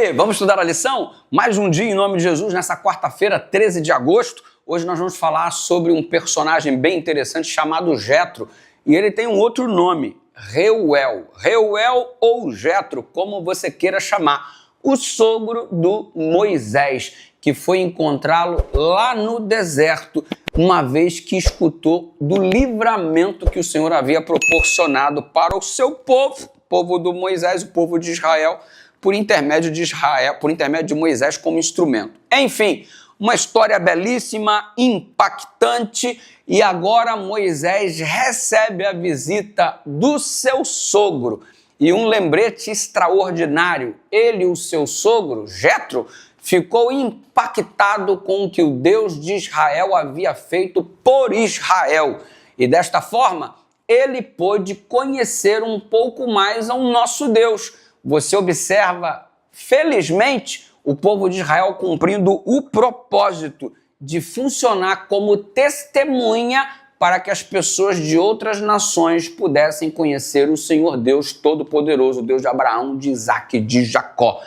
aí, vamos estudar a lição? Mais um dia em nome de Jesus, nessa quarta-feira, 13 de agosto. Hoje nós vamos falar sobre um personagem bem interessante chamado Jetro. E ele tem um outro nome, Reuel. Reuel ou Jetro, como você queira chamar. O sogro do Moisés, que foi encontrá-lo lá no deserto, uma vez que escutou do livramento que o Senhor havia proporcionado para o seu povo, o povo do Moisés, o povo de Israel, por intermédio de Moisés como instrumento. Enfim, uma história belíssima, impactante, e agora Moisés recebe a visita do seu sogro. E um lembrete extraordinário, ele, o seu sogro, Jetro, ficou impactado com o que o Deus de Israel havia feito por Israel. E desta forma, ele pôde conhecer um pouco mais ao nosso Deus. Você observa, felizmente, o povo de Israel cumprindo o propósito de funcionar como testemunha para que as pessoas de outras nações pudessem conhecer o Senhor Deus Todo-Poderoso, o Deus de Abraão, de Isaac e de Jacó.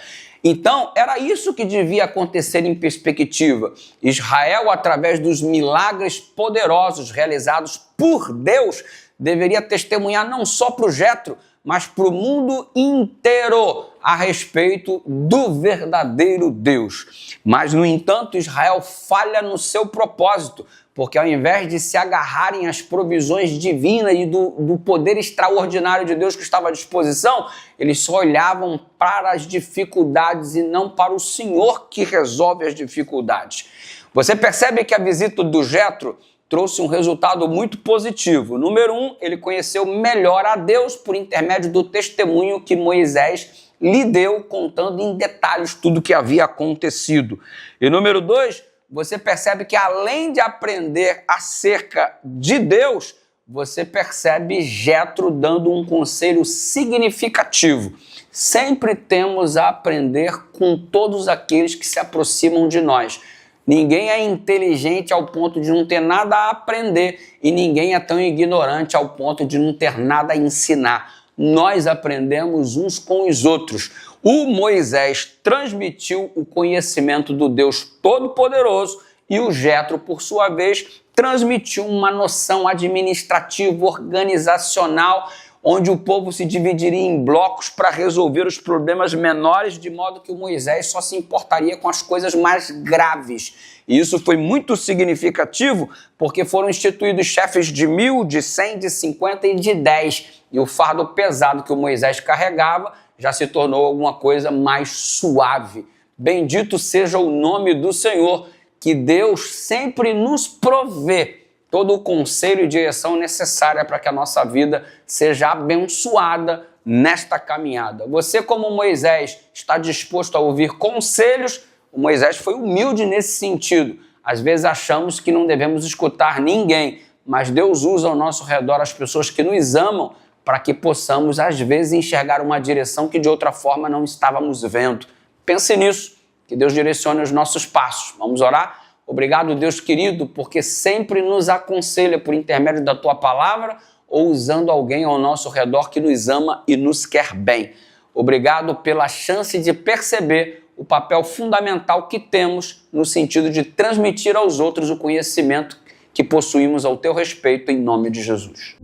Então, era isso que devia acontecer em perspectiva. Israel, através dos milagres poderosos realizados por Deus, deveria testemunhar não só para o Jetro, mas para o mundo inteiro a respeito do verdadeiro Deus. Mas, no entanto, Israel falha no seu propósito, porque ao invés de se agarrarem às provisões divinas e do poder extraordinário de Deus que estava à disposição, eles só olhavam para as dificuldades e não para o Senhor que resolve as dificuldades. Você percebe que a visita do Jetro trouxe um resultado muito positivo. Número 1, ele conheceu melhor a Deus por intermédio do testemunho que Moisés lhe deu, contando em detalhes tudo o que havia acontecido. E número 2, você percebe que além de aprender acerca de Deus, você percebe Jetro dando um conselho significativo. Sempre temos a aprender com todos aqueles que se aproximam de nós. Ninguém é inteligente ao ponto de não ter nada a aprender e ninguém é tão ignorante ao ponto de não ter nada a ensinar. Nós aprendemos uns com os outros. O Moisés transmitiu o conhecimento do Deus Todo-Poderoso e o Jetro, por sua vez, transmitiu uma noção administrativa, organizacional, onde o povo se dividiria em blocos para resolver os problemas menores, de modo que o Moisés só se importaria com as coisas mais graves. E isso foi muito significativo, porque foram instituídos chefes de 1.000, de 100, de 50 e de 10. E o fardo pesado que o Moisés carregava já se tornou alguma coisa mais suave. Bendito seja o nome do Senhor, que Deus sempre nos provê todo o conselho e direção necessária para que a nossa vida seja abençoada nesta caminhada. Você, como Moisés, está disposto a ouvir conselhos? O Moisés foi humilde nesse sentido. Às vezes achamos que não devemos escutar ninguém, mas Deus usa ao nosso redor as pessoas que nos amam para que possamos, às vezes, enxergar uma direção que de outra forma não estávamos vendo. Pense nisso, que Deus direcione os nossos passos. Vamos orar? Obrigado, Deus querido, porque sempre nos aconselha por intermédio da Tua palavra ou usando alguém ao nosso redor que nos ama e nos quer bem. Obrigado pela chance de perceber o papel fundamental que temos no sentido de transmitir aos outros o conhecimento que possuímos ao Teu respeito, em nome de Jesus.